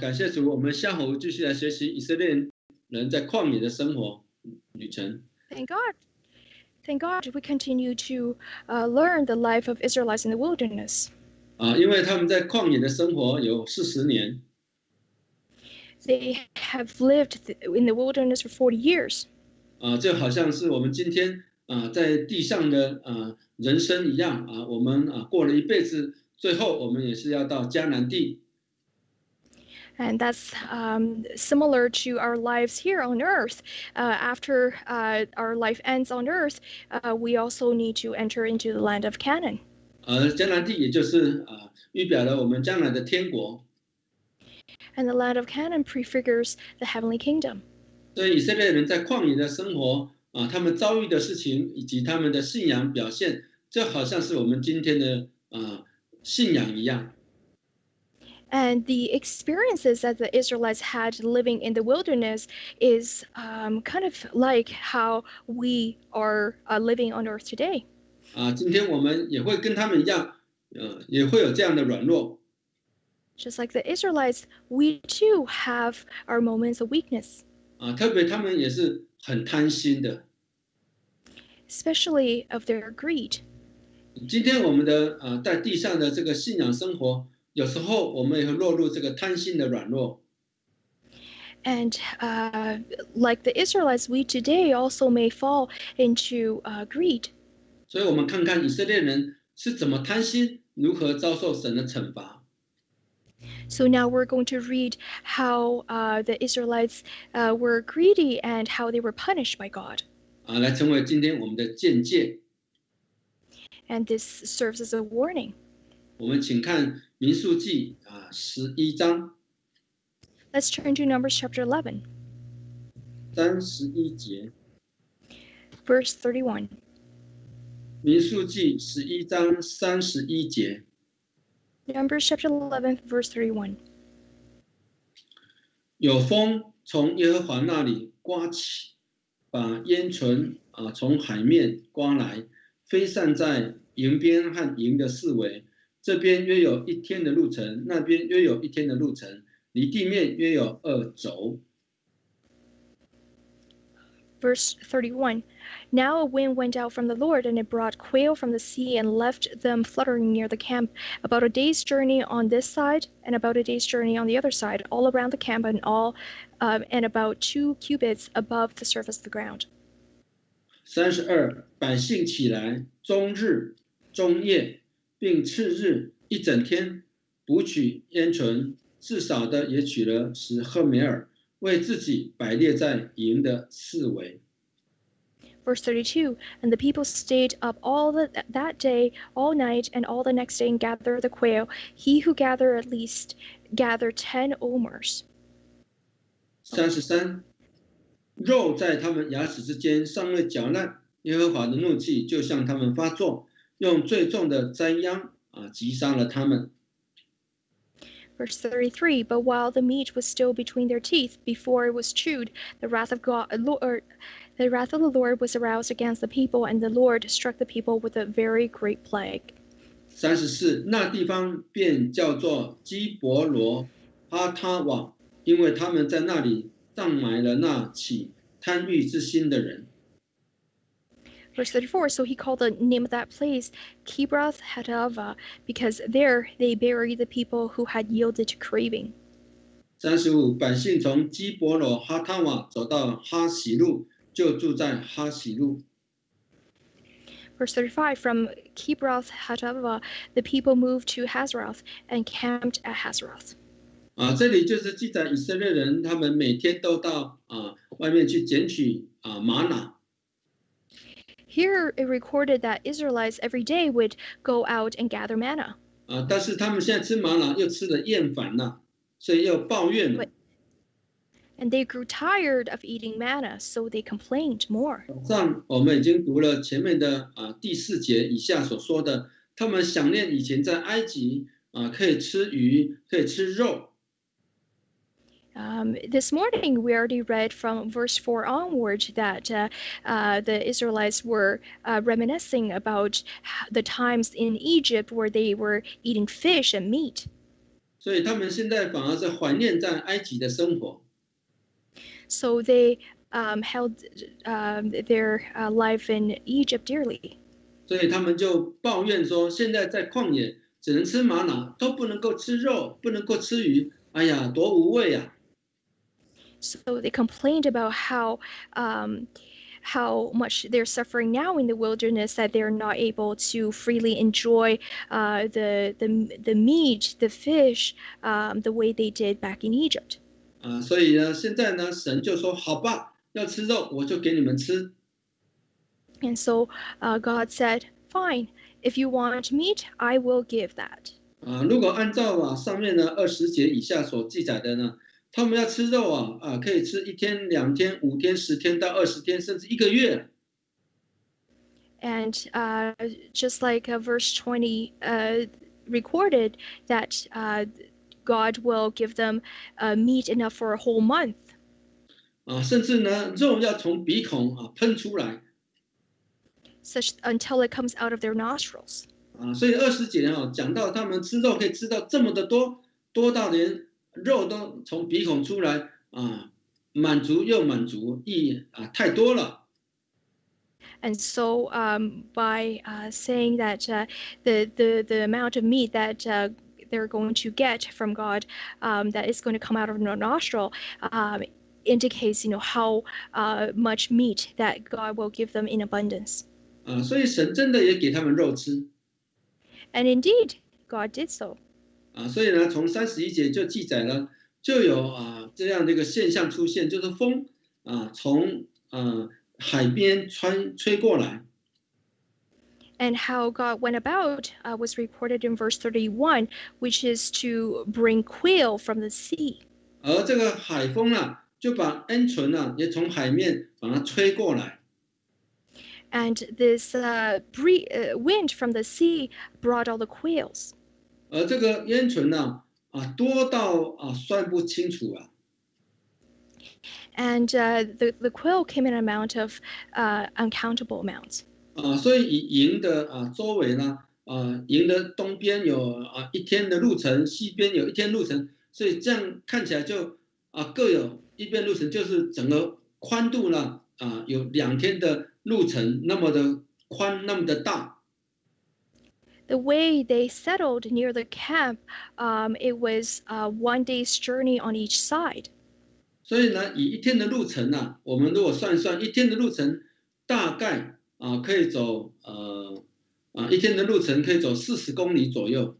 感谢主，我们下回继续来学习以色列人在旷野的生活旅程。Thank God. Thank God we continue to learn the life of Israelites in the wilderness. 因为他们在旷野的生活有40年。They have lived in the wilderness for 40 years. 就好像是我们今天在地上的人生一样我们过了一辈子，最后我们也是要到迦南地。And that's similar to our lives here on earth. After our life ends on earth, we also need to enter into the land of Canaan. 迦南地也就是预表了我们将来的天国。And the land of Canaan prefigures the heavenly kingdom. 所以以色列人在旷野的生活他们遭遇的事情以及他们的信仰表现，就好像是我们今天的信仰一样。And the experiences that the Israelites had living in the wilderness is kind of like how we are living on earth today. 今天我们也会跟他们一样，也会有这样的软弱。Just like the Israelites, we too have our moments of weakness. 特别他们也是很贪心的。Especially of their greed. 今天我们的在地上的这个信仰生活，有时候我们也会落入这个贪心的软弱。And like the Israelites, we today also may fall into greed. 所以我们看看以色列人是怎么贪心，如何遭受神的惩罚。So now we're going to read how the Israelites were greedy and how they were punished by God. 来成为今天我们的见解。And this serves as a warning. 我们请看民数记11章。Let's turn to Numbers chapter 11. 31节。Verse 31. 民数记11章31节。Numbers chapter 11, verse 31. 有风从耶和华那里刮起，把烟尘从海面刮来，飞散在营边和营的四围。这边约有1天的路程，那边约有1天的路程，离地面约有2肘。Verse 31. Now a wind went out from the Lord, and it brought quail from the sea and left them fluttering near the camp, about a day's journey on this side and about a day's journey on the other side, all around the camp and about 2 cubits above the surface of the ground. 32. 百姓起来，终日、终夜，并次日一整天，捕取烟尘，至少的也取了10赫梅尔，为自己摆列在营的四围。Verse 32, and the people stayed up all that day, all night, and all the next day, and gathered the quail. He who gathered at least gathered 10 omers. 33. 肉在他们牙齿之间尚未嚼烂，耶和华的怒气就向他们发作，用最重的灾殃击杀了他们。Verse 33, but while the meat was still between their teeth, before it was chewed, the wrath of the Lord was aroused against the people, and the Lord struck the people with a very great plague. 34. 那地方便叫做基伯罗哈他瓦，因为他们在那里葬埋了那起贪欲之心的人。Verse 34, so he called the name of that place Kibroth Hattaavah, because there they buried the people who had yielded to craving. 35. 百姓从基伯罗哈他瓦走到哈喜路，就住在哈喜路。Verse 35, from Kibroth Hattaavah, the people moved to Hazeroth and camped at Hazeroth. 这里就是记载以色列人他们每天都到外面去捡取玛瑙。Here it recorded that Israelites every day would go out and gather manna. 但是他们现在吃玛瑙又吃得厌烦了，所以又抱怨了。And they grew tired of eating manna, so they complained more. 上我们已经读了前面的第4节以下所说的，他们想念以前在埃及可以吃鱼，可以吃肉。This morning, we already read from verse 4 onward that the Israelites were reminiscing about the times in Egypt where they were eating fish and meat. 所以他们现在反而是怀念在埃及的生活。So they held their life in Egypt dearly. 所以他们就抱怨说，现在在旷野只能吃玛瑙，都不能够吃肉，不能够吃鱼，哎呀，多无味啊！ So they complained about how much they're suffering now in the wilderness, that they're not able to freely enjoy the meat, the fish, the way they did back in Egypt. 所以呢，现在呢，神就说，好吧，要吃肉，我就给你们吃。And so God said, "Fine, if you want meat, I will give that." 如果按照上面呢20节以下所记载的呢，他们要吃肉可以吃1天、2天、5天、10天到20天，甚至1个月。And just like verse 20 recorded, that God will give them meat enough for a whole month. 甚至呢，肉要从鼻孔喷出来。Such until it comes out of their nostrils. 所以20节讲到他们吃肉可以吃到这么的多，多到连肉都从鼻孔出来满足又满足，太多了。And so by saying that the amount of meat that they're going to get from God, that is going to come out of their nostril, indicates, how much meat that God will give them in abundance. 所以神真的也给他们肉吃。And indeed, God did so. 所以呢，从31节就记载了，就有这样的一个现象出现，就是风从海边吹过来。And how God went about was reported in verse 31, which is to bring quail from the sea. 而这个海风就把鹌鹑也从海面把它吹过来。And this wind from the sea brought all the quails. 而这个鹌鹑多到算不清楚啊。And the quail came in an amount of uncountable amounts. 所以以营的周围呢，营的东边有1天的路程，西边有1天路程，所以这样看起来就各有1边路程，就是整个宽度呢有2天的路程，那么的宽，那么的大。The way they settled near the camp, it was 1 day's journey on each side. 所以呢，以1天的路程我们如果算1天的路程，大概可以走1天的路程可以走40公里左右。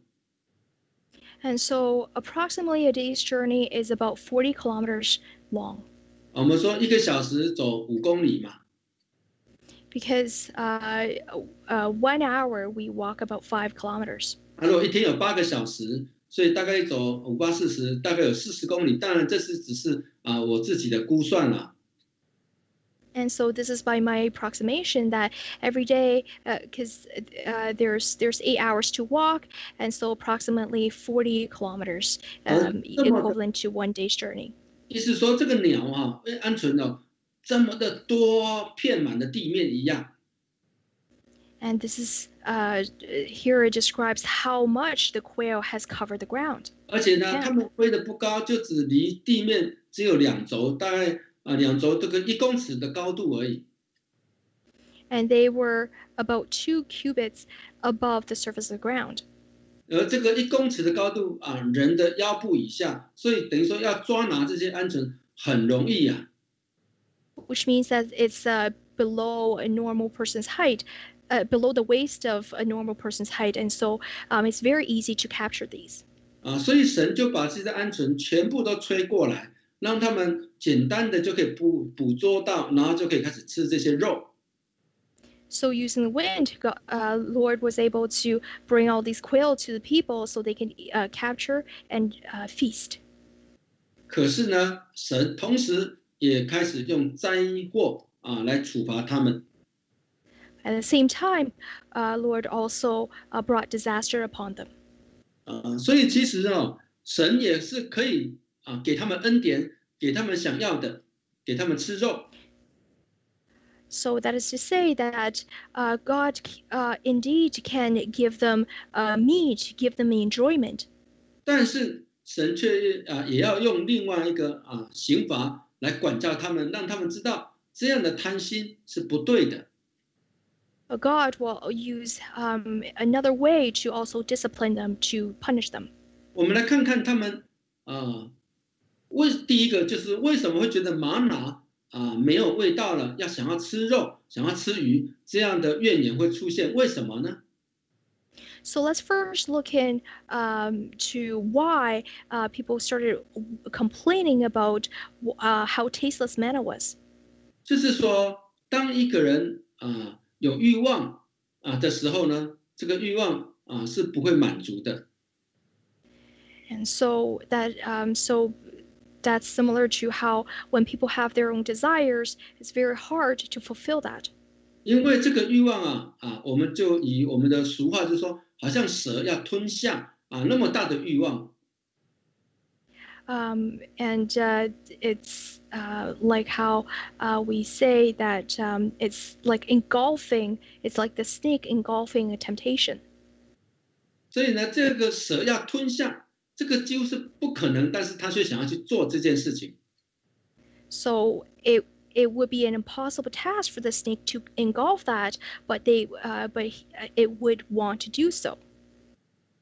And so approximately a day's journey is about 40 kilometers long. 我们说1个小时走5公里嘛。Because 1 hour we walk about 5 kilometers. 如果1天有8个小时，所以大概走5、8、40，大概有40公里。当然，这只是我自己的估算啦。And so this is by my approximation that every day, because there's 8 hours to walk, and so approximately 40 kilometers, equivalent to 1 day's journey. 意思说，这个鸟鹌鹑这么的多，遍满的地面一样。And this is here it describes how much the quail has covered the ground. 而且呢，它们飞得不高，就只离地面只有2轴，大概2轴这个1公尺的高度而已。And they were about 2 cubits above the surface of the ground. 而这个1公尺的高度人的腰部以下，所以等于说要抓拿这些鹌鹑很容易啊。Which means that it's below a normal person's height, below the waist of a normal person's height, and so it's very easy to capture these. 所以神就把这些鹌鹑全部都吹过来，让他们简单的就可以捕捉到，然后就可以开始吃这些肉。So using the wind, Lord was able to bring all these quail to the people so they can capture and feast. 可是呢，神同时也开始用灾祸来处罚他们。At the same time, Lord also brought disaster upon them. 所以其实神也是可以给他们恩典，给他们想要的，给他们吃肉。So that is to say that God indeed can give them meat, give them enjoyment. 但是神却也要用另外一个刑罚来管教他们，让他们知道这样的贪心是不对的。But God will use another way to also discipline them, to punish them. 我们来看看他们第一个就是为什么会觉得玛拿没有味道了，要想要吃肉，想要吃鱼，这样的怨言会出现？为什么呢？ So let's first look in to why people started complaining about how tasteless manna was. 就是说，当一个人有欲望的时候呢，这个欲望是不会满足的。And so that's similar to how when people have their own desires, it's very hard to fulfill that. 因为这个欲望我们就以我们的俗话就说，好像蛇要吞下那么大的欲望。And it's like how we say that it's like engulfing, it's like the snake engulfing a temptation. 所以呢，这个蛇要吞下，这个几乎是不可能，但是他却想要去做这件事情。So it would be an impossible task for the snake to engulf that, but it would want to do so.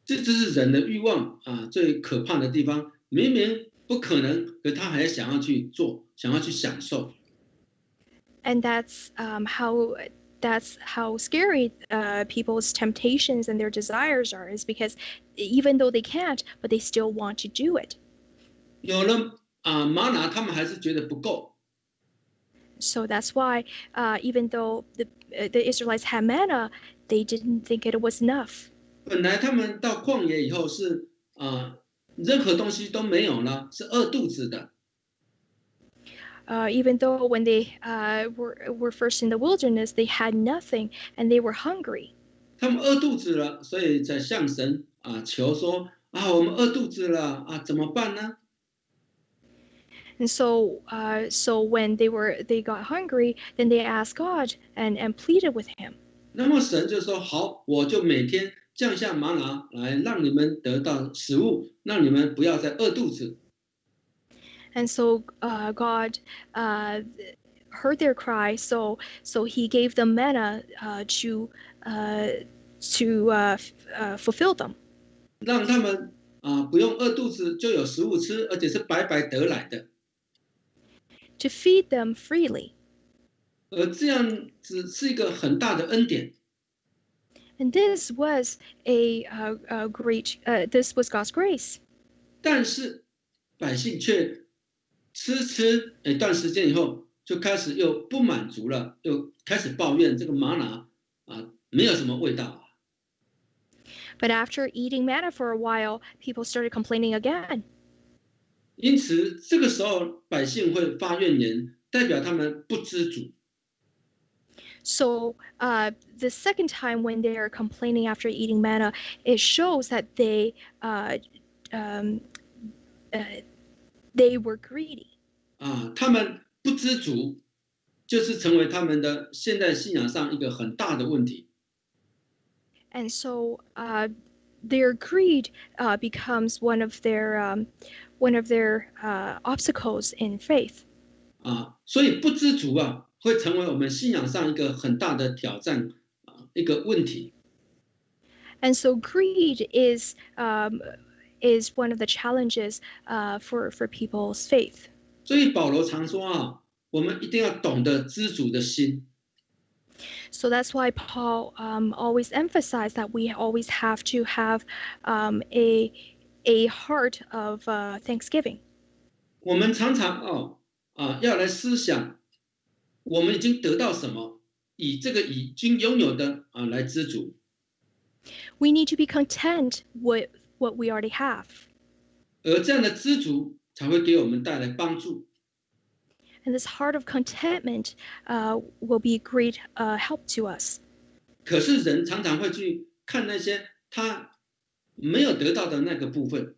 这是人的欲望最可怕的地方。明明不可能，可他还想要去做，想要去享受。And that's how scary people's temptations and their desires are, is because even though they can't, but they still want to do it. 有了玛拿，他们还是觉得不够。So that's why even though the Israelites had manna, they didn't think it was enough. 本来他们到旷野以后是任何东西都没有了，是饿肚子的。Even though when they were first in the wilderness, they had nothing and they were hungry. 他们饿肚子了，所以才向神求说我们饿肚子了怎么办呢？ And so when they got hungry, then they asked God and pleaded with Him. 那么神就说好，我就每天降下玛拿来，让你们得到食物，让你们不要再饿肚子。And so God heard their cry, so He gave them manna to fulfill them. 让他们不用饿肚子，就有食物吃，而且是白白得来的。To feed them freely. 而这样子是一个很大的恩典。And this was this was God's grace. 但是百姓却吃一段时间以后，就开始又不满足了，又开始抱怨这个玛拿没有什么味道。But after eating manna for a while, people started complaining again. 因此，这个时候百姓会发怨言，代表他们不知足。So the second time when they are complaining after eating manna, it shows that they were greedy. 他们不知足，就是成为他们的现代信仰上一个很大的问题。And so their greed becomes one of their obstacles in faith. 所以不知足会成为我们信仰上一个很大的挑战一个问题。And so greed is one of the challenges for people's faith. 所以保罗常说我们一定要懂得知足的心。So that's why Paul always emphasized that we always have to have a heart of thanksgiving. 我们常常要来思想，我们已经得到什么，以这个已经拥有的来知足。We need to be content with what we already have. 而这样的知足才会给我们带来帮助。And this heart of contentment will be a great help to us. 可是人常常会去看那些他没有得到的那个部分。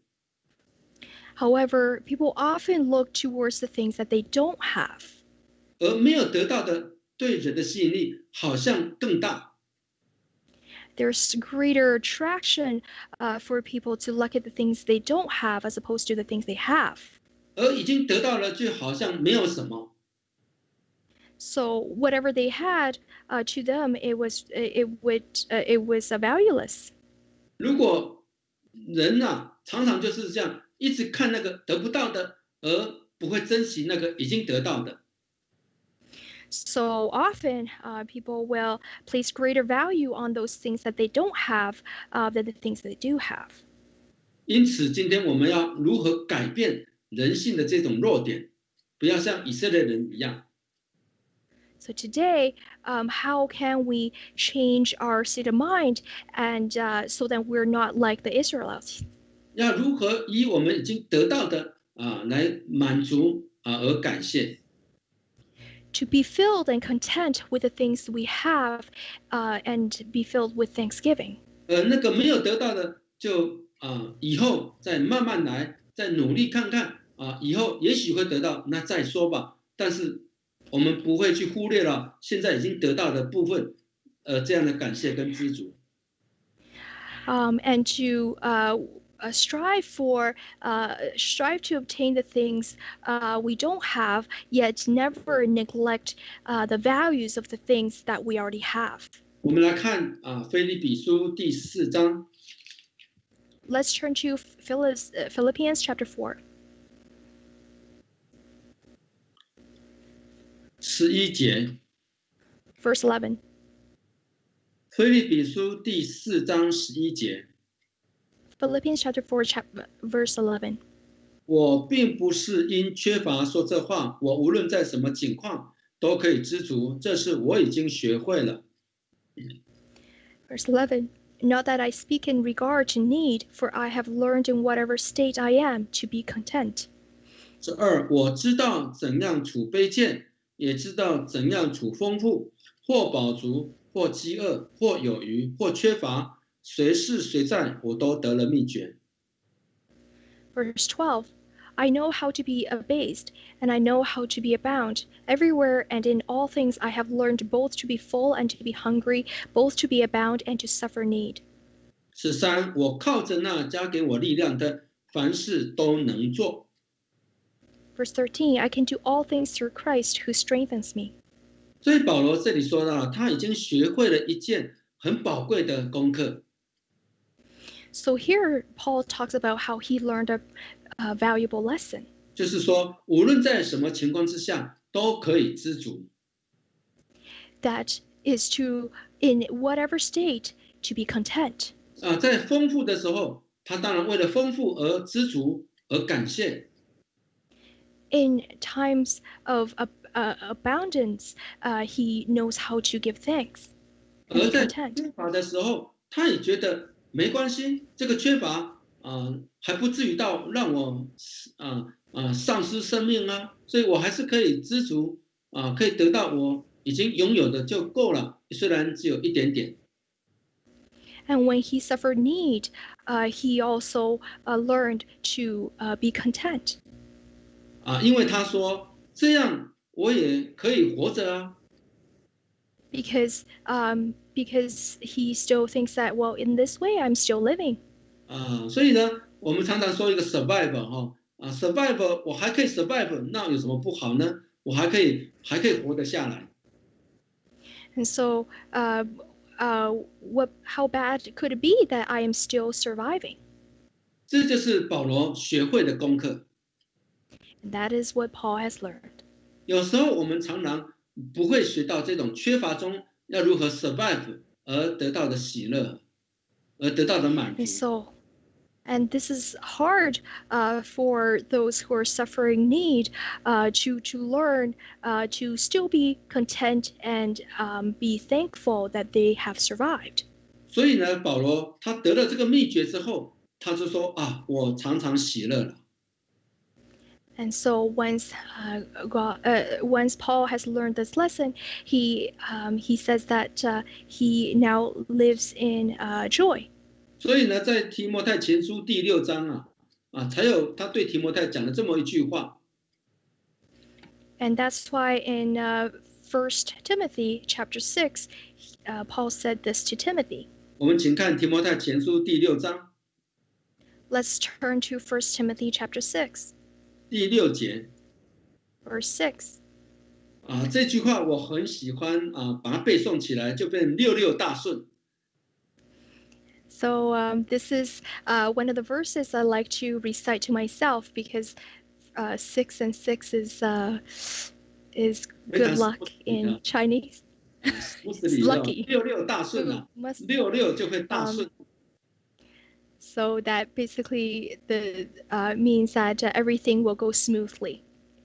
However, people often look towards the things that they don't have. 而没有得到的对人的吸引力好像更大。there's greater attraction for people to look at the things they don't have as opposed to the things they have. 而已经得到了，就好像没有什么。So whatever they had, to them it was valueless. 如果人常常就是这样，一直看那个得不到的，而不会珍惜那个已经得到的。So often, people will place greater value on those things that they don't have than the things they do have. 因此，今天我们要如何改变人性的这种弱点，不要像以色列人一样。So today, how can we change our state of mind and so that we're not like the Israelites? 要如何以我们已经得到的来满足而感谢？ To be filled and content with the things we have, and be filled with thanksgiving. 那个没有得到的，就以后再慢慢来，再努力看看以后也许会得到，那再说吧。但是我们不会去忽略了现在已经得到的部分，这样的感谢跟知足。And to strive to obtain the things we don't have, yet never neglect the values of the things that we already have. 我们来看腓立比书第4章。Let's turn to Philippians chapter 4. 11节。Verse 11. 腓立比书第4章11节。Philippians chapter 4, verse 11. 我并不是因缺乏说这话，我无论在什么境况都可以知足，这是我已经学会了。Verse 11. Not that I speak in regard to need, for I have learned in whatever state I am to be content. 2. 我知道怎样处卑贱，也知道怎样处丰富，或饱足，或饥饿，或有余，或缺乏，随是随在，我都得了秘诀。 Verse 12. I know how to be abased, and I know how to be abound. Everywhere and in all things I have learned both to be full and to be hungry, both to be abound and to suffer need. 13. 我靠着那加给我力量的，凡事都能做。 Verse 13. I can do all things through Christ who strengthens me. 所以保罗这里说到，他已经学会了一件很宝贵的功课。 So here Paul talks about how he learned a valuable lesson. 就是说，无论在什么情况之下，都可以知足。 That is to, in whatever state, to be content. 在丰富的时候，他当然为了丰富而知足而感谢。 In times of abundance, he knows how to give thanks and 而 be 在 content. 缺乏的时候，他也觉得没关系，这个缺乏还不至于到让我丧失生命啊，所以我还是可以知足可以得到我已经拥有的就够了，虽然只有一点点。 And when he suffered need, he also learned to be content. 因为他说这样我也可以活着啊。 Because he still thinks that, well, in this way I'm still living. 所以呢，我们常常说一个 survive survive 我还可以 survive， 那有什么不好呢？我还可以活得下来。 And so, how bad could it be that I am still surviving? 这就是保罗学会的功课。 And that is what Paul has learned. 有时候我们常常不会学到这种缺乏中要如何 survive 而得到的喜乐，而得到的满足。 And this is hard for those who are suffering need to learn to still be content and be thankful that they have survived. 所以呢，保罗他得了这个秘诀之后，他就说我常常喜乐了。 And so once Paul has learned this lesson, he says that he now lives in joy. 所以呢，在提摩太前书第6章才有他对提摩太讲了这么一句话。 And that's why in 1 Timothy chapter 6, Paul said this to Timothy. 我们请看提摩太前书第6章 Let's turn to 1 Timothy chapter 6, 第6节 verse 6. 这句话我很喜欢把它背诵起来，就变66大顺。So this is one of the verses I like to recite to myself because 6 and 6 is good luck in Chinese. 不是 It's 理 lucky. 66大顺啊， Must 66就会大顺。 So that basically means that everything will go smoothly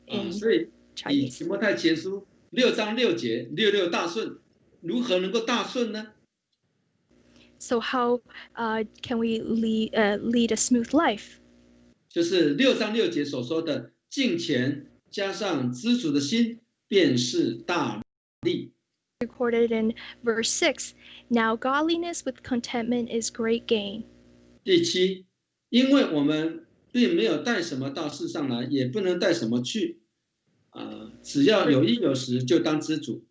in 所以以 Chinese. 提摩太前书6章6节66大顺，如何能够大顺呢？ So how can we lead a smooth life? 就是6章6节所说的敬虔加上知足的心，便是大利。 Recorded in verse 6. Now godliness with contentment is great gain. 第7，因为我们并没有带什么到世上来，也不能带什么去，只要有衣有食，就当知足。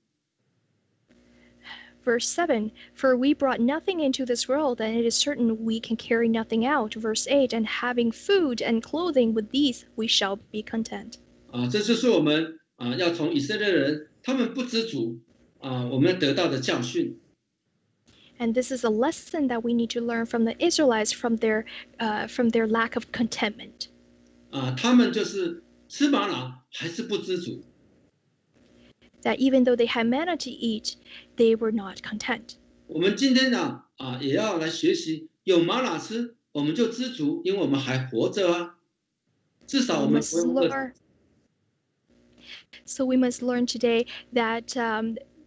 Verse 7. For we brought nothing into this world, and it is certain we can carry nothing out. Verse 8. And having food and clothing, with these we shall be content. 这就是我们要从以色列人他们不知足我们得到的教训。 And this is a lesson that we need to learn from the Israelites from their lack of contentment. 他们就是吃玛瑙还是不知足。 That even though they had manna to eat, they were not content. 我们今天也要来学习，有玛瑙吃，我们就知足，因为我们还活着啊。至少我们不会饿死。 So we must learn today that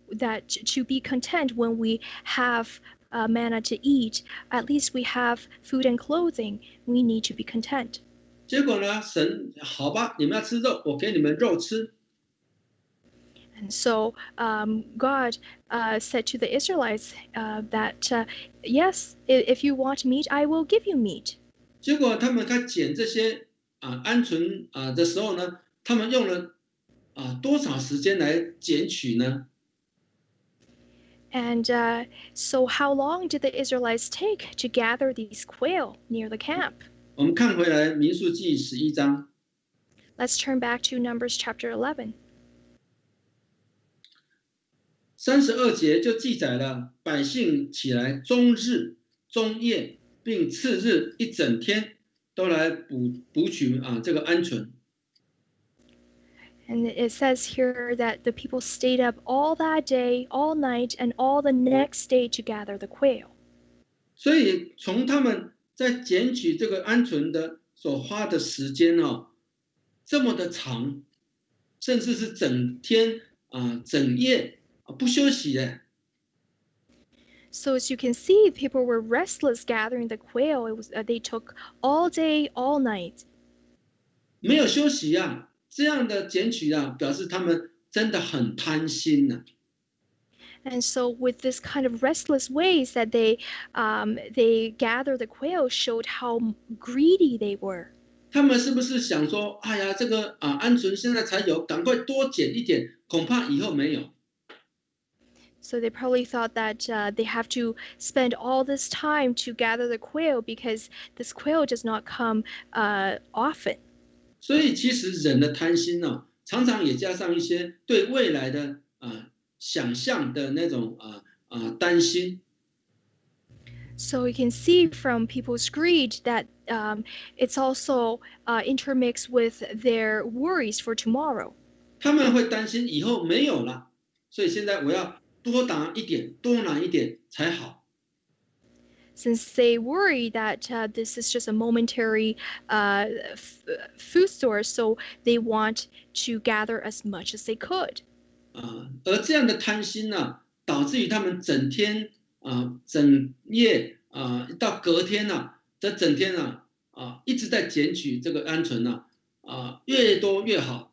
that to be content when we have manna to eat, at least we have food and clothing. We need to be content. 结果呢，神好吧，你们要吃肉，我给你们肉吃。 And so God said to the Israelites that yes, if you want meat, I will give you meat. 结果他们在捡这些鹌鹑的时候呢，他们用了多少时间来捡取呢？ And so how long did the Israelites take to gather these quail near the camp? 我们看回来民数记11章。 Let's turn back to Numbers chapter 11. 32节就记载了百姓起来终日终夜，并次日一整天都来捕取这个鹌鹑。 And it says here that the people stayed up all that day, all night, and all the next day to gather the quail. 所以从他们在捡取这个鹌鹑的所花的时间这么的长，甚至是整天整夜不休息的。 So as you can see, people were restless gathering the quail. They took all day, all night. 没有休息这样的捡取表示他们真的很贪心呐。 And so with this kind of restless ways that they gather the quail showed how greedy they were. 他们是不是想说，哎呀，这个鹌鹑现在才有，赶快多捡一点，恐怕以后没有。 So they probably thought that they have to spend all this time to gather the quail because this quail does not come often. 所以其实人的贪心常常也加上一些对未来的想象的那种担心。 So we can see from people's greed that it's also intermixed with their worries for tomorrow. 他们会担心以后没有了，所以现在我要多拿一点，多拿一点才好。 Since they worry that this is just a momentary food source, so they want to gather as much as they could. 而这样的贪心导致于他们整天整夜到隔天这整天一直在捡取这个鹌鹑越多越好。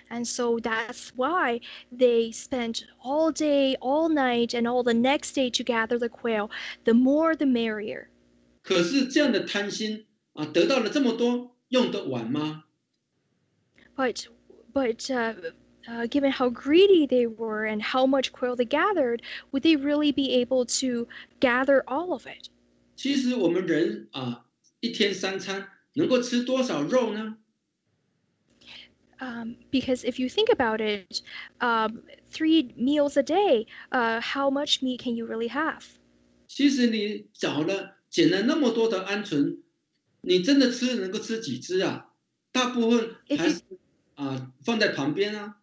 And so that's why they spent all day, all night, and all the next day to gather the quail. The more, the merrier. 可是这样的贪心得到了这么多，用得完吗？ But given how greedy they were and how much quail they gathered, would they really be able to gather all of it? 其实我们人一天三餐能够吃多少肉呢？Because if you think about it, 3 meals a day, how much meat can you really have? 其实你捡了那么多的鹌鹑，你真的能够吃几只啊？大部分 If 还 you 是放在旁边啊。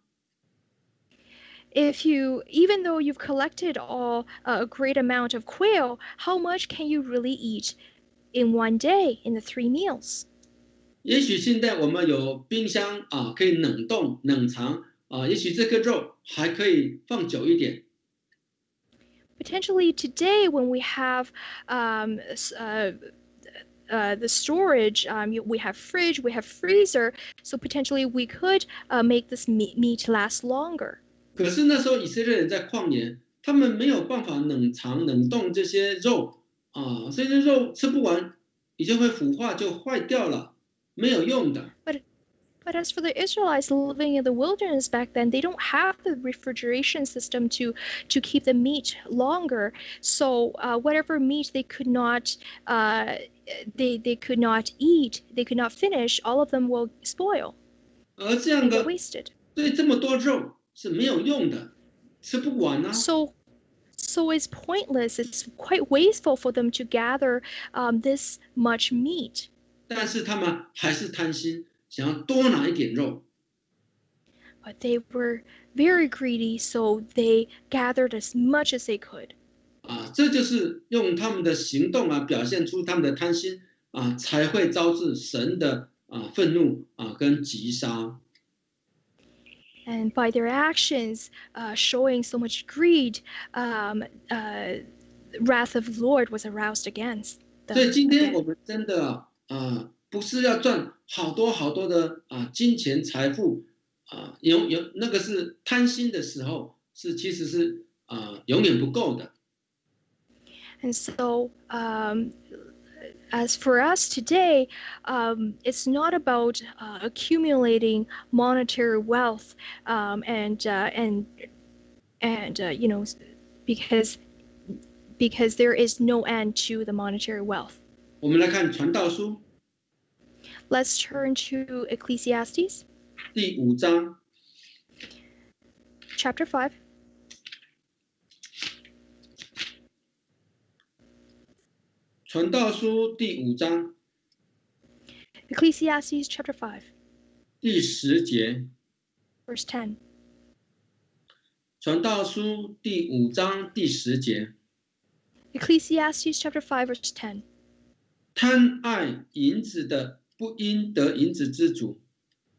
if you even though you've collected all a great amount of quail, how much can you really eat in one day in the 3 meals? 也许现在我们有冰箱可以冷冻冷藏也许这个肉还可以放久一点。Potentially today, when we have the storage, we have fridge, we have freezer, so potentially we could make this meat last longer. 可是那时候以色列人在旷野，他们没有办法冷藏冷冻这些肉所以这肉吃不完，已经会腐化就坏掉了，没有用的。But as for the Israelites living in the wilderness back then, they don't have the refrigeration system to keep the meat longer. So whatever meat they could not they could not eat, they could not finish, all of them will spoil 而这样 and get 的， wasted. 对这么多肉是没有用的，吃不完啊。So it's pointless. It's quite wasteful for them to gather this much meat. 但是他们还是贪心，想要多拿一点肉。But they were very greedy, so they gathered as much as they could. 这就是用他们的行动表现出他们的贪心才会招致神的愤怒跟击杀。And by their actions, showing so much greed, wrath of the Lord was aroused against 所以 them 今天我 again. 们真的不是要赚好多好多的金钱财富有那个是贪心的时候，其实是永远不够的。And so, as for us today, it's not about accumulating monetary wealth and you know, because there is no end to the monetary wealth. 我们来看传道书 Let's turn to Ecclesiastes 第5章 chapter 5. 传道书第5章 Ecclesiastes chapter 5, 第10节。 verse 10. 传道书第5章第10节。 Ecclesiastes chapter 5, verse 10. 贪爱银子的不应得银子之足，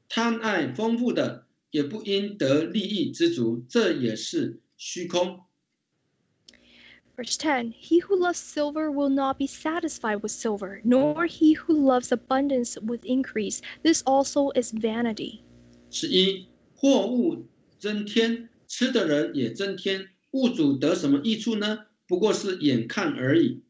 贪爱丰富的也不应得利益之足，这也是虚空。 Verse 10. He who loves silver will not be satisfied with silver, nor he who loves abundance with increase. This also is vanity. 11货物增添，吃的人也增添，物主得什么益处呢？不过是眼看而已。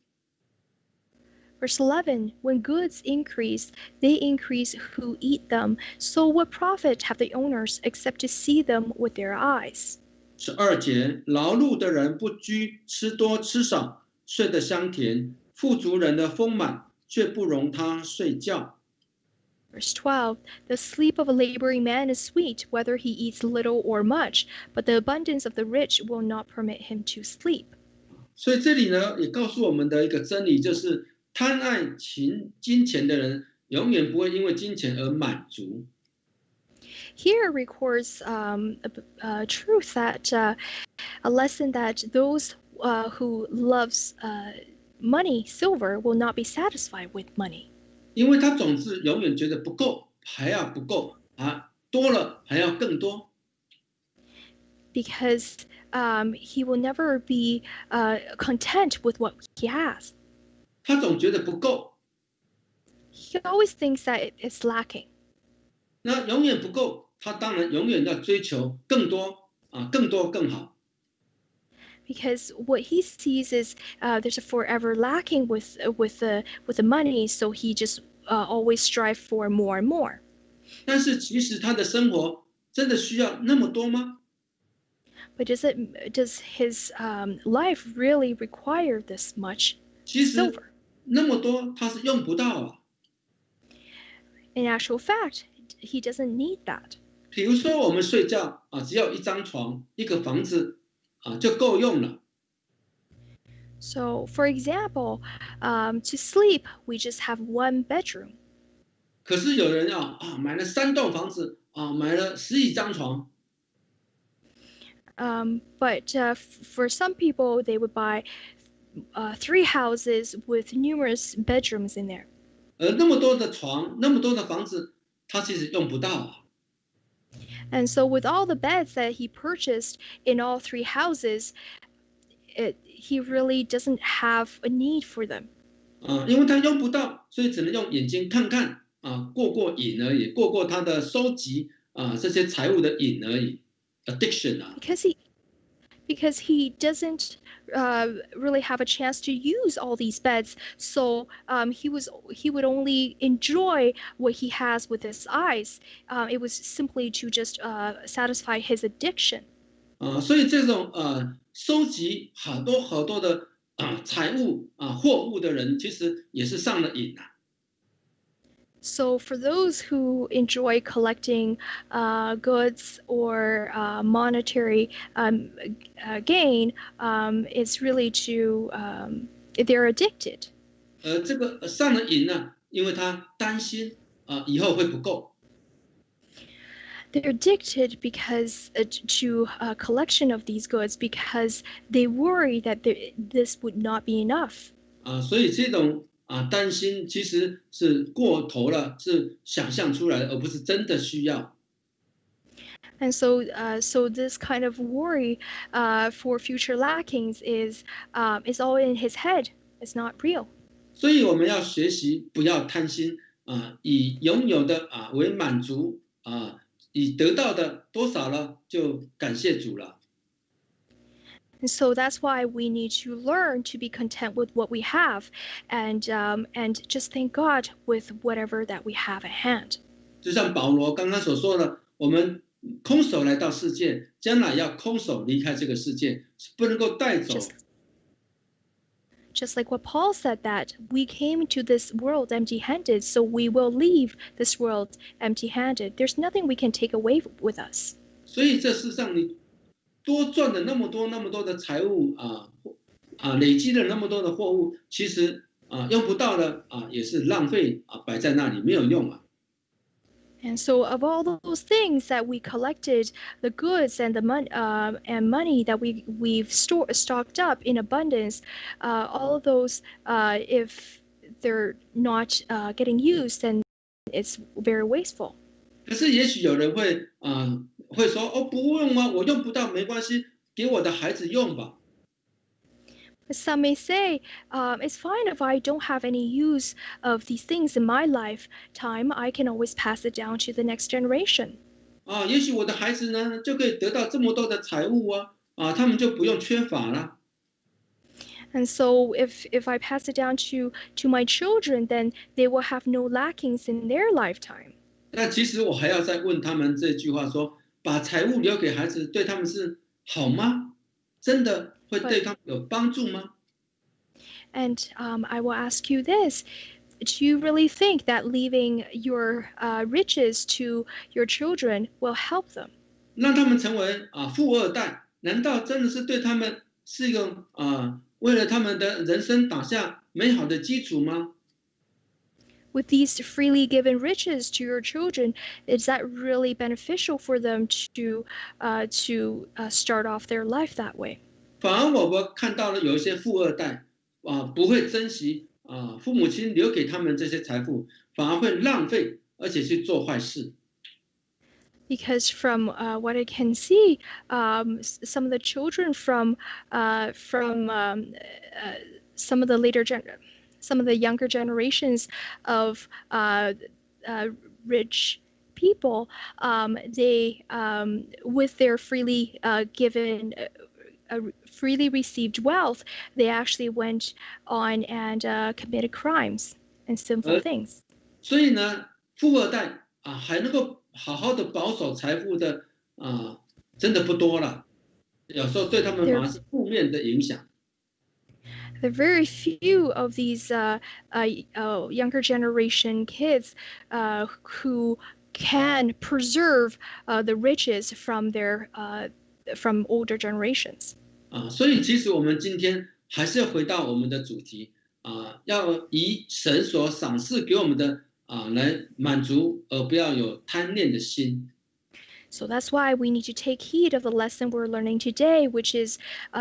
Verse 11. When goods increase, they increase who eat them. So what profit have the owners except to see them with their eyes? 12节，劳碌的人不拘吃多吃少，睡得香甜；富足人的丰满却不容他睡觉。 Verse 12. The sleep of a laboring man is sweet, whether he eats little or much, but the abundance of the rich will not permit him to sleep. 所以这里呢，也告诉我们的一个真理，就是贪爱金钱的人，永远不会因为金钱而满足。 Here records a truth that a lesson that those who loves money, silver, will not be satisfied with money. 因为他总是永远觉得不够，还要不够多了还要更多。 Because he will never be content with what he has. 他总觉得不够， He always thinks that it's lacking. 那永远不够，他当然永远要追求更多更多更好。 Because what he sees is there's a forever lacking with the money, so he just always strive for more and more. 但是其实他的生活真的需要那么多吗？ But does his life really require this much 其实 silver? 那么多他是用不到啊。In actual fact, he doesn't need that. 比如说我们睡觉啊，只要一张床、一个房子啊就够用了。So, for example, to sleep, we just have one bedroom. 可是有人买了3栋房子啊，买了10几张床。But for some people, they would buy 3 houses with numerous bedrooms in there. 那么多的床，那么多的房子，他其实用不到啊。And so, with all the beds that he purchased in all 3 houses, he really doesn't have a need for them. 因为他用不到，所以只能用眼睛看看啊，过过瘾而已，过过他的收集这些财物的瘾而已 ，addiction 啊。Because he doesn't really have a chance to use all these beds, so he would only enjoy what he has with his eyes. It was simply to just satisfy his addiction. 所以这种收集好多好多的财物货物的人，其实也是上了瘾啊。So for those who enjoy collecting goods or monetary gain, it's really they're addicted. 这个上了瘾呢，因为他担心以后会不够。They're addicted because to a collection of these goods because they worry that this would not be enough. 所以这种担心其实是过头了，是想象出来的，而不是真的需要。And so this kind of worry for future lackings is all in his head. It's not real. 所以我们要学习不要贪心以拥有的为满足以得到的多少了就感谢主了。And so that's why we need to learn to be content with what we have, and just thank God with whatever that we have at hand. 就像保罗刚刚所说的，我们空手来到世界，将来要空手离开这个世界，是不能够带走。Just like what Paul said, that we came to this world empty-handed, so we will leave this world empty-handed. There's nothing we can take away with us. 所以这世上你多赚了那么多那么多的财物累积了那么多的货物，其实用不到的也是浪费摆在那里没有用啊。And so, of all those things that we collected, the goods and the money that we've stocked up in abundance, all of those, if they're not getting used, then it's very wasteful. 可是也许有人会说不用啊，我用不到没关系，给我的孩子用吧。Some may say, it's fine if I don't have any use of these things in my lifetime. I can always pass it down to the next generation. 也许我的孩子呢就可以得到这么多的财物他们就不用缺乏了。And so if I pass it down to my children, then they will have no lackings in their lifetime. 那其实我还要再问他们这句话说，把财物留给孩子，对他们是好吗？真的会对他们有帮助吗？ And I will ask you this. Do you really think that leaving your riches to your children will help them? 让他们成为富二代，难道真的是对他们是一个为了他们的人生打下美好的基础吗？ With these freely given riches to your children, is that really beneficial for them to start off their life that way? 反而我们看到了有一些富二代不会珍惜父母亲留给他们这些财富，反而会浪费，而且去做坏事。Because from what I can see, some of the children from some of the younger generations of rich people, they with their freely given. Freely received wealth, they actually went on and committed crimes and sinful things. 所以呢，富二代还能够好好的保守财富的真的不多了，有时候对他们反而是负面的影响。There are very few of these younger generation kids who can preserve the riches from their from older generations. 所以其实我们今天还是要回到我们的主题要以神所赏赐给我们的来满足，而不要有贪恋的心。So that's why we need to take heed of the lesson we're learning today, which is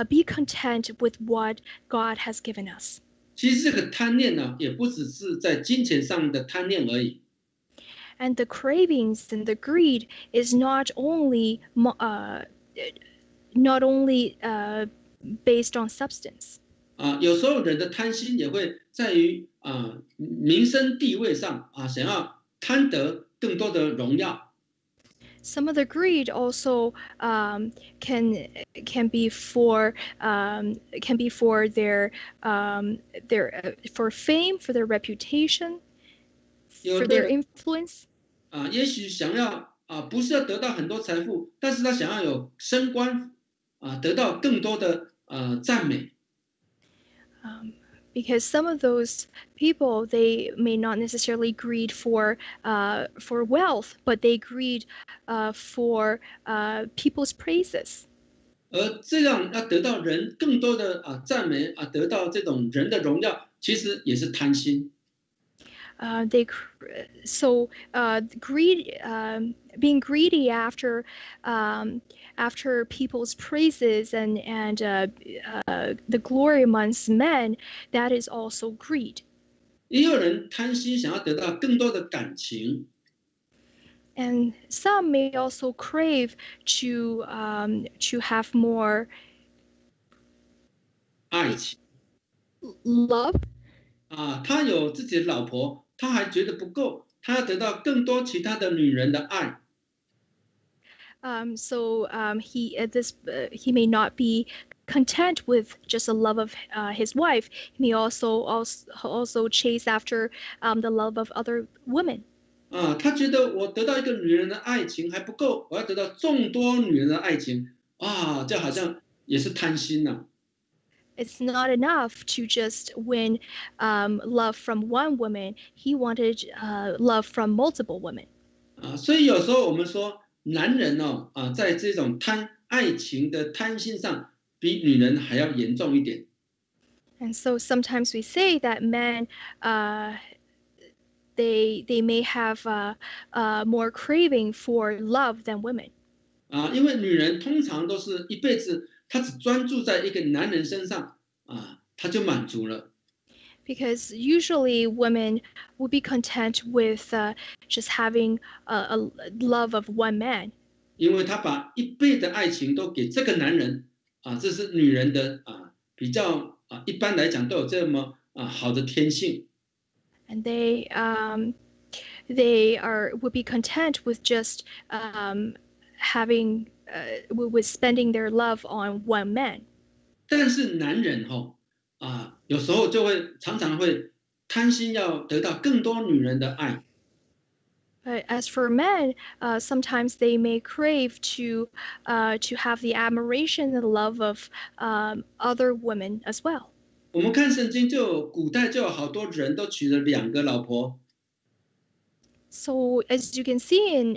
be content with what God has given us. 其实这个贪恋呢，也不只是在金钱上的贪恋而已。And the cravings and the greed is not only based on substance. 有时候人的贪心也会在于名声地位上想要贪得更多的荣耀。Some of the greed also can be for their for fame, for their reputation, for their influence. 也许想要不是要得到很多财富，但是他想要有升官得到更多的赞美。Because some of those people, they may not necessarily greed for wealth, but they greed for people's praises. 而这样要得到人更多的赞美得到这种人的荣耀，其实也是贪心。Being greedy after people's praises and the glory amongst men, that is also greed. 也有人贪心想要得到更多的感情。And some may also crave to have more 爱情 love. 他有自己的老婆，他还觉得不够，他要得到更多其他的女人的爱。He may not be content with just the love of his wife. He may also chase after the love of other women. 他觉得我得到一个女人的爱情还不够，我要得到众多女人的爱情这好像也是贪心呐。It's not enough to just win love from one woman. He wanted love from multiple women. 所以有时候我们说，男人在这种爱情的贪心上，比女人还要严重一点。And so sometimes we say that men, they may have more craving for love than women. 因为女人通常都是一辈子，她只专注在一个男人身上她就满足了。Because usually women would be content with just having a love of one man. 因为她把一辈的爱情都给这个男人这是女人的比较一般来讲都有这么好的天性。And they would be content with just having with spending their love on one man. 但是男人有时候就会常常会贪心要得到更多女人的爱。But as for men, sometimes they may crave to have the admiration and the love of other women as well. 我们看圣经古代就有好多人都娶了2个老婆。So as you can see in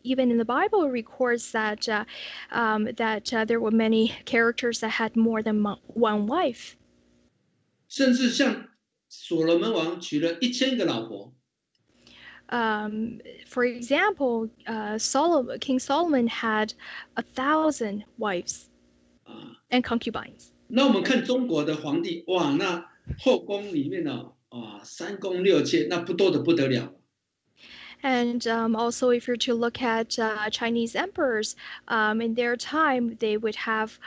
even in the Bible, it records that there were many characters that had more than one wife. 甚至像所罗门王娶了1000个老婆。For example, King Solomon had 1,000 wives and concubines. 那我们看中国的皇帝，哇，那后宫里面3宫6妾，那不多得不得了。And also, if you're to look at Chinese emperors, in their time, they would have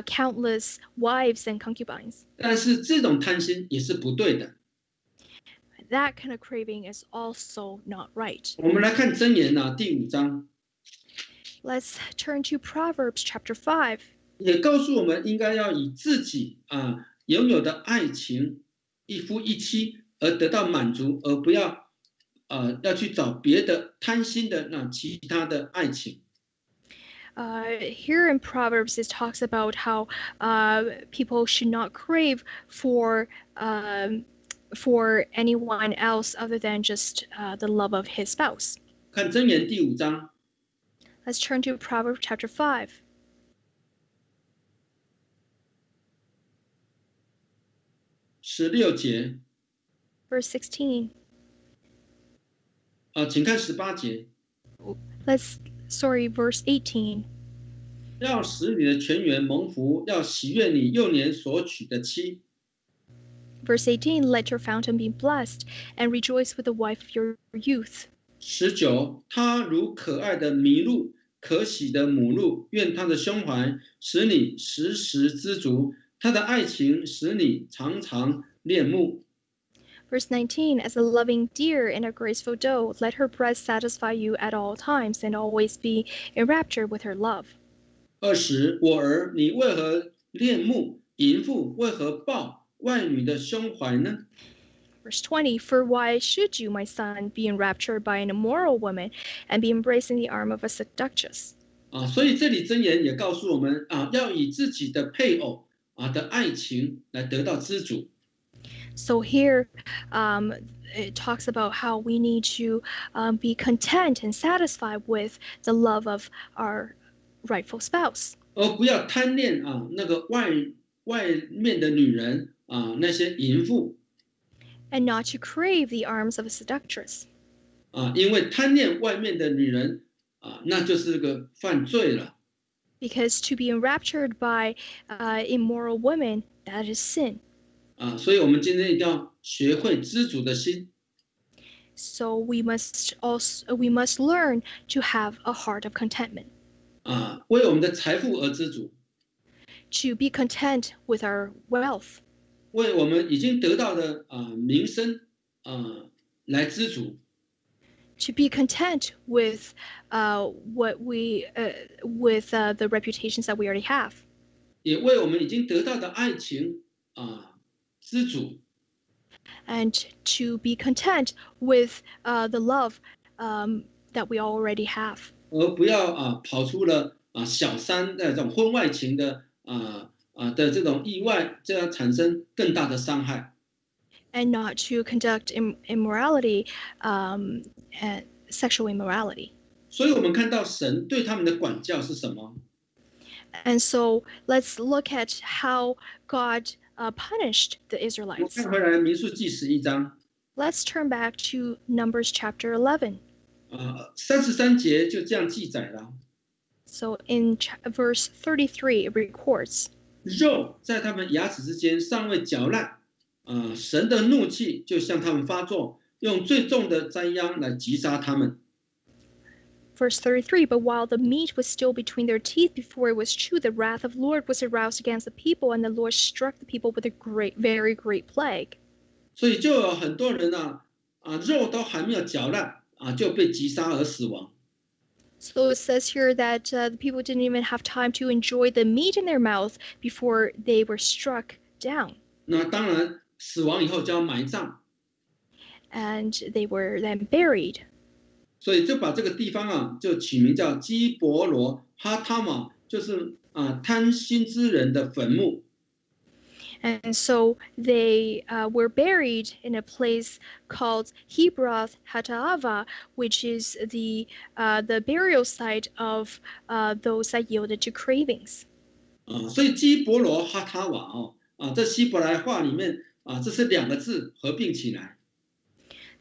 countless wives and concubines. 但是这种贪心也是不对的。That kind of craving is also not right. 我们来看箴言第5章。Let's turn to Proverbs chapter 5. 也告诉我们应该要以自己拥有的爱情一夫一妻而得到满足，而不要要去找别的贪心的那其他的爱情。Here in Proverbs, it talks about how people should not crave for anyone else other than just the love of his spouse. 看箴言第5章 Let's turn to Proverbs chapter 5, 16节verse 16. 请看18节。Verse 18. 要使你的泉源蒙福，要喜悦你幼年所娶的妻。Verse 18, let your fountain be blessed, and rejoice with the wife of your youth. 19，她如可爱的麋鹿，可喜的母鹿，愿她的胸怀使你时时知足，她的爱情使你常常恋慕。Verse 19, as a loving deer and a graceful doe, let her breast satisfy you at all times, and always be enraptured with her love. 20，我儿，你为何恋慕淫妇？为何抱外女的胸怀呢？ Verse 20, for why should you, my son, be enraptured by an immoral woman, and be embraced in the arm of a seductress? 所以这里箴言也告诉我们要以自己的配偶的爱情来得到知足。So here, it talks about how we need to be content and satisfied with the love of our rightful spouse, 而不要贪恋那个外面的女人那些淫妇 and not to crave the arms of a seductress. 因为贪恋外面的女人那就是个犯罪了。Because to be enraptured by immoral women, that is sin. 所以我们今天一定要学会知足的心。So we must learn to have a heart of contentment. 为我们的财富而知足。To be content with our wealth. 为我们已经得到的名声来知足。To be content with the reputations that we already have. 也为我们已经得到的爱情知足。And to be content with the love that we already have. 而不要跑出了小三那种婚外情的的这种意外，这样产生更大的伤害。And not to conduct immorality, and sexual immorality. 所以我们看到神对他们的管教是什么？ And so let's look at how God punished the 我们 Israelites. 看回来民数记11章 Let's turn back to Numbers chapter 11. 33节就这样记载了。So in verse 33, it records, 肉在他们牙齿之间尚未嚼烂，神的怒气就向他们发作，用最重的灾殃来击杀他们。 verse 33, but while the meat was still between their teeth before it was chewed, the wrath of the Lord was aroused against the people, and the Lord struck the people with a very great plague. 所以就有很多人肉都还没有嚼烂就被击杀而死亡。 So it says here that the people didn't even have time to enjoy the meat in their mouth before they were struck down. 那当然，死亡以后就要埋葬， And they were then buried. 所以就把这个地方就起名叫基伯罗哈他瓦，就是贪心之人的坟墓。 And so they were buried in a place called Kibroth, Hattaavah, which is the burial site of those that yielded to cravings. 所以基伯罗哈他瓦在希伯来话里面这是2个字合并起来。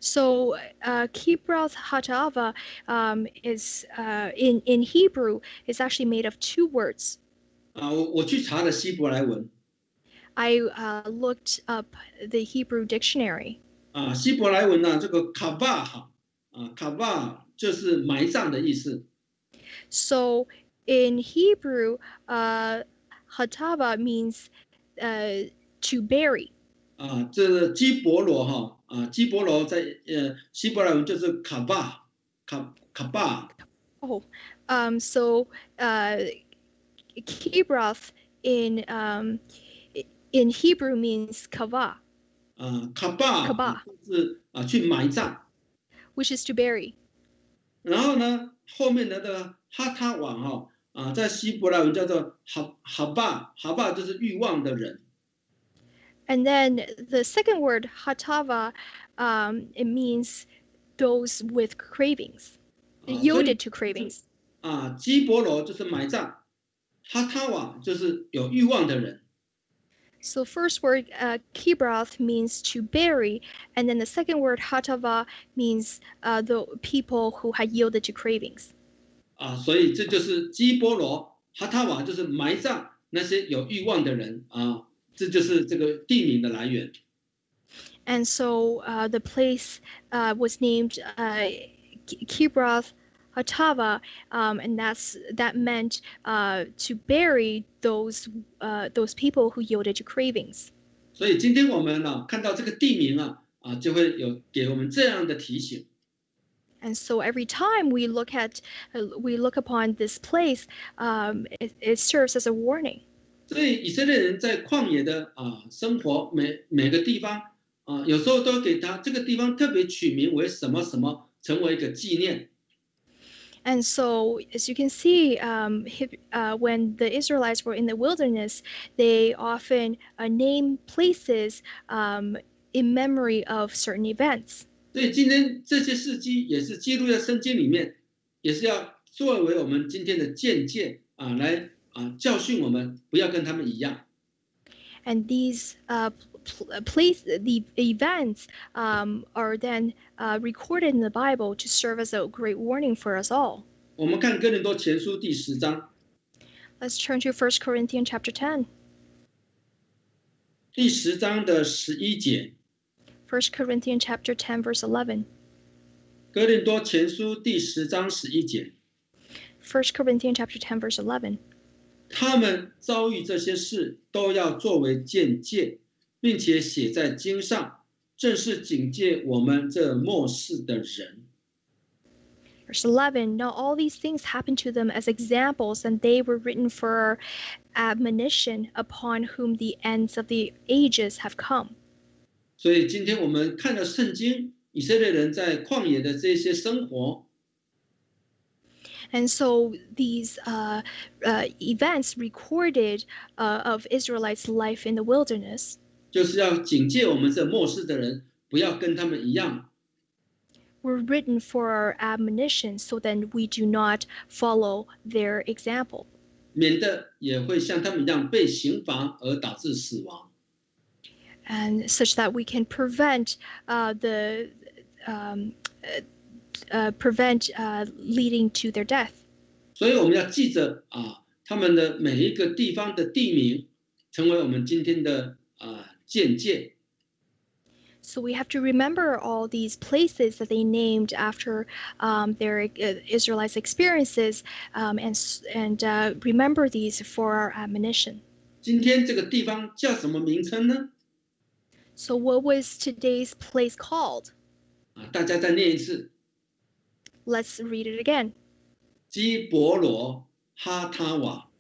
So Kibroth Hattaavah is in Hebrew is actually made of 2 words. 我去查了希伯来文。 I looked up the Hebrew dictionary. 希伯来文这个卡巴卡巴就是埋葬的意思。 So in Hebrew, Hattaavah means to bury. 这个基伯罗基伯罗在希伯来文就是卡巴卡巴。 Oh, so Kibroth in Hebrew means kava. 卡巴就是去埋葬。which is to bury. 然后呢，后面的这个哈他瓦在希伯来文叫做哈巴就是欲望的人。And then the second word, Hattaavah, it means those with cravings, yielded to cravings. 基伯罗就是埋葬，哈他瓦就是有欲望的人。So first word, Kibroth, means to bury, and then the second word, Hattaavah, means the people who had yielded to cravings. 所以这就是基波罗哈他瓦，就是埋葬那些有欲望的人这就是这个地名的来源。And so the place was named Kibroth Hattaavah, and that meant to bury those people who yielded to cravings. 所以今天我们看到这个地名就会有给我们这样的提醒。And so every time we look upon this place, it serves as a warning. 所以以色列人在旷野的生活，每个地方有时候都给他这个地方特别取名为什么什么，成为一个纪念。And so, as you can see, when the Israelites were in the wilderness, they often name places in memory of certain events. 所以今天这些事迹也是记录在圣经里面，也是要作为我们今天的见解来教训我们，不要跟他们一样。And these the events are then recorded in the Bible to serve as a great warning for us all. 我们看哥林多前书第10章。Let's turn to 1 Corinthians chapter 10. 第10章的11节。1 Corinthians chapter 10 verse 11. 哥林多前书第10章11节。1 Corinthians chapter 10 verse 11. 他们遭遇这些事，都要作为鉴戒，并且写在经上，正是警戒我们这末世的人。Verse 11, now all these things happened to them as examples, and they were written for admonition upon whom the ends of the ages have come. 所以今天我们看了圣经，以色列人在旷野的这些生活。And so these events recorded of Israelites' life in the wilderness 就是要警戒我们这末世的人，不要跟他们一样。were written for our admonition so that we do not follow their example. 免得也会像他们一样被刑罚而导致死亡。And such that we can prevent leading to their death. 所以我们要记着他们的每一个地方的地名，成为我们今天的见解。So we have to remember all these places that they named after their Israelites' experiences, and remember these for our admonition. 今天这个地方叫什么名称呢？ So what was today's place called? 大家再念一次。Let's read it again. 基伯罗哈他瓦。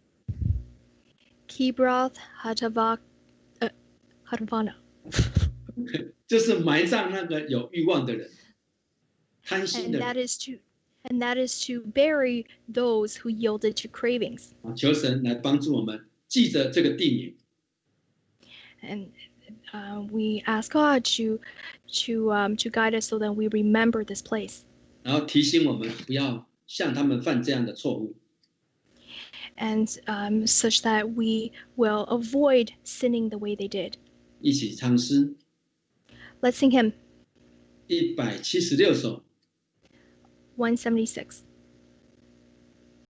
Kibroth Hattaavah. 就是埋葬那个有欲望的人，贪心的人。And that is to bury those who yielded to cravings. 求神来帮助我们记着这个地名。And we ask God to guide us so that we remember this place. 然后提醒我们不要像他们犯这样的错误。And such that we will avoid sinning the way they did. 一起唱诗。Let's sing hymn. 176首。176.